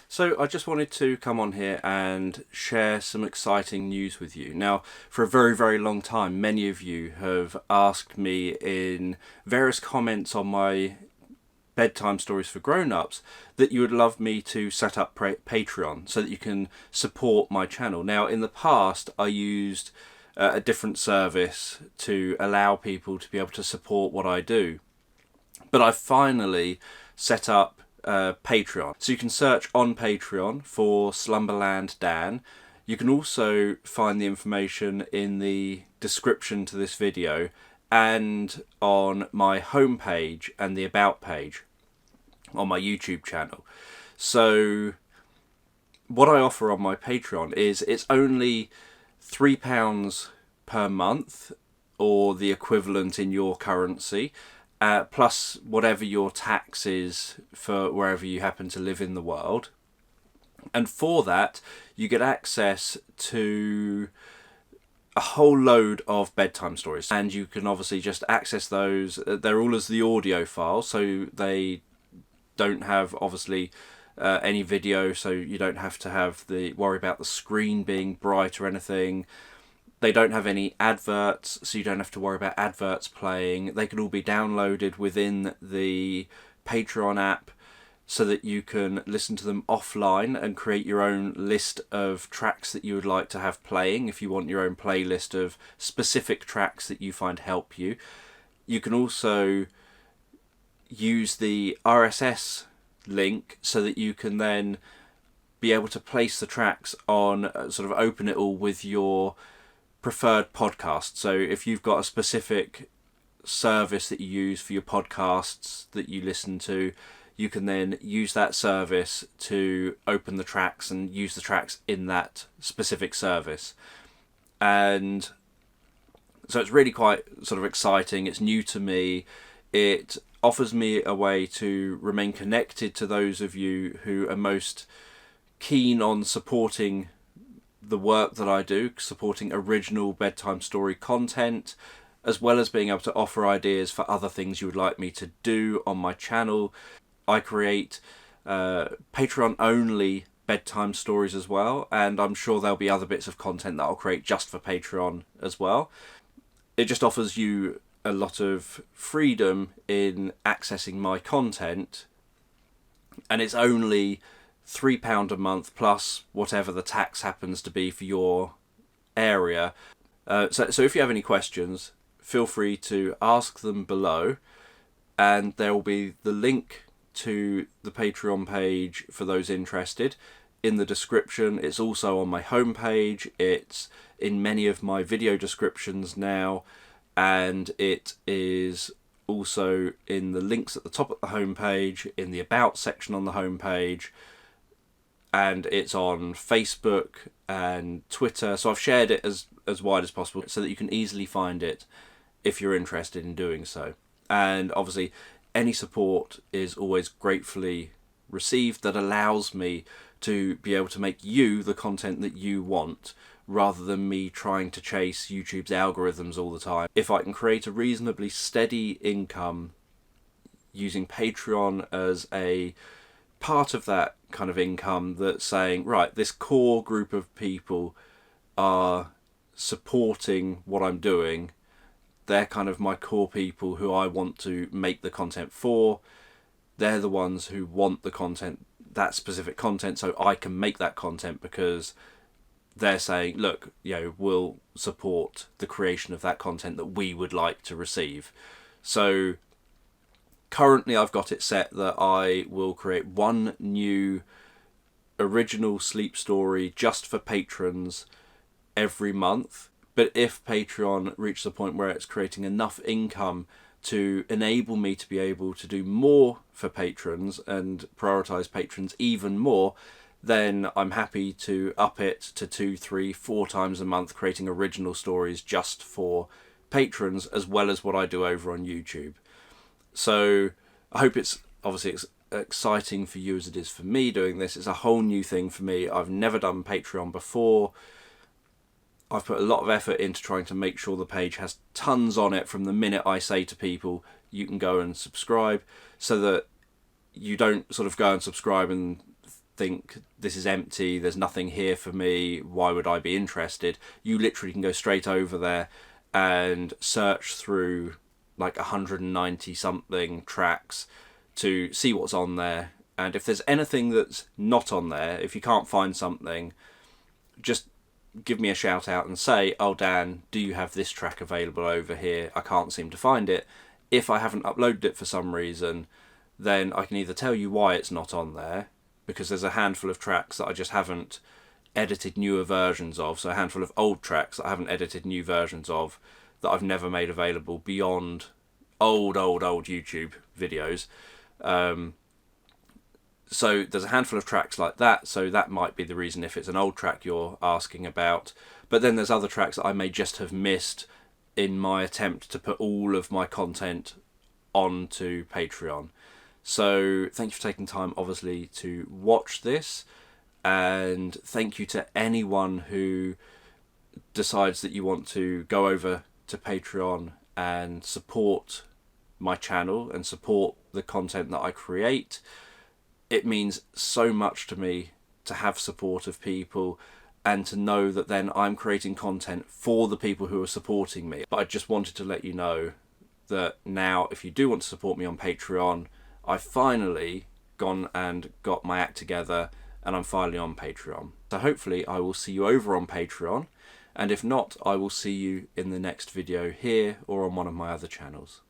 So I just wanted to come on here and share some exciting news with you. Now, for a very, very long time, many of you have asked me in various comments on my bedtime stories for grown-ups that you would love me to set up Patreon so that you can support my channel. Now, in the past, I used a different service to allow people to be able to support what I do. But I finally set up Patreon. So you can search on Patreon for Slumberland Dan. You can also find the information in the description to this video and on my homepage and the About page on my YouTube channel. So what I offer on my Patreon is it's only £3 per month, or the equivalent in your currency, plus whatever your tax is for wherever you happen to live in the world. And for that, you get access to a whole load of bedtime stories, and you can obviously just access those. They're all as the audio file, so they don't have obviously any video, so you don't have to worry about the screen being bright or anything. They don't have any adverts, so you don't have to worry about adverts playing. They can all be downloaded within the Patreon app so that you can listen to them offline and create your own list of tracks that you would like to have playing if you want your own playlist of specific tracks that you find help you. You can also use the RSS link so that you can then be able to place the tracks on, sort of open it all with your preferred podcast. So if you've got a specific service that you use for your podcasts that you listen to, you can then use that service to open the tracks and use the tracks in that specific service. And so it's really quite sort of exciting. It's new to me. It offers me a way to remain connected to those of you who are most keen on supporting the work that I do, supporting original bedtime story content, as well as being able to offer ideas for other things you would like me to do on my channel. I create Patreon only bedtime stories as well, and I'm sure there'll be other bits of content that I'll create just for Patreon as well. It just offers you a lot of freedom in accessing my content, and it's only £3 a month plus whatever the tax happens to be for your area. So if you have any questions, feel free to ask them below, and there will be the link to the Patreon page for those interested in the description. It's also on my homepage. It's in many of my video descriptions now, and it is also in the links at the top of the homepage, in the About section on the homepage, and it's on Facebook and Twitter. So I've shared it as wide as possible so that you can easily find it if you're interested in doing so. And obviously any support is always gratefully received. That allows me to be able to make you the content that you want, rather than me trying to chase YouTube's algorithms all the time. If I can create a reasonably steady income using Patreon as a part of that kind of income, that's saying, right, this core group of people are supporting what I'm doing, they're kind of my core people who I want to make the content for. They're the ones who want the content, that specific content, so I can make that content because they're saying, look, we'll support the creation of that content that we would like to receive. So currently I've got it set that I will create one new original sleep story just for patrons every month. But if Patreon reaches a point where it's creating enough income to enable me to be able to do more for patrons and prioritise patrons even more, then I'm happy to up it to 2, 3, 4 times a month, creating original stories just for patrons, as well as what I do over on YouTube. So I hope it's exciting for you as it is for me doing this. It's a whole new thing for me. I've never done Patreon before. I've put a lot of effort into trying to make sure the page has tons on it from the minute I say to people, you can go and subscribe, so that you don't sort of go and subscribe and think this is empty, there's nothing here for me, why would I be interested, you literally can go straight over there and search through like 190 something tracks to see what's on there. And if there's anything that's not on there, if you can't find something, just give me a shout out and say, oh Dan, do you have this track available over here? I can't seem to find it. If I haven't uploaded it for some reason, then I can either tell you why it's not on there, because there's a handful of tracks that I just haven't edited newer versions of, so a handful of old tracks that I haven't edited new versions of, that I've never made available beyond old YouTube videos. So there's a handful of tracks like that, so that might be the reason if it's an old track you're asking about. But then there's other tracks that I may just have missed in my attempt to put all of my content onto Patreon. So thank you for taking time, obviously, to watch this, and thank you to anyone who decides that you want to go over to Patreon and support my channel and support the content that I create. It means so much to me to have support of people and to know that then I'm creating content for the people who are supporting me. But I just wanted to let you know that now, if you do want to support me on Patreon, I've finally gone and got my act together and I'm finally on Patreon. So hopefully I will see you over on Patreon, and if not, I will see you in the next video here or on one of my other channels.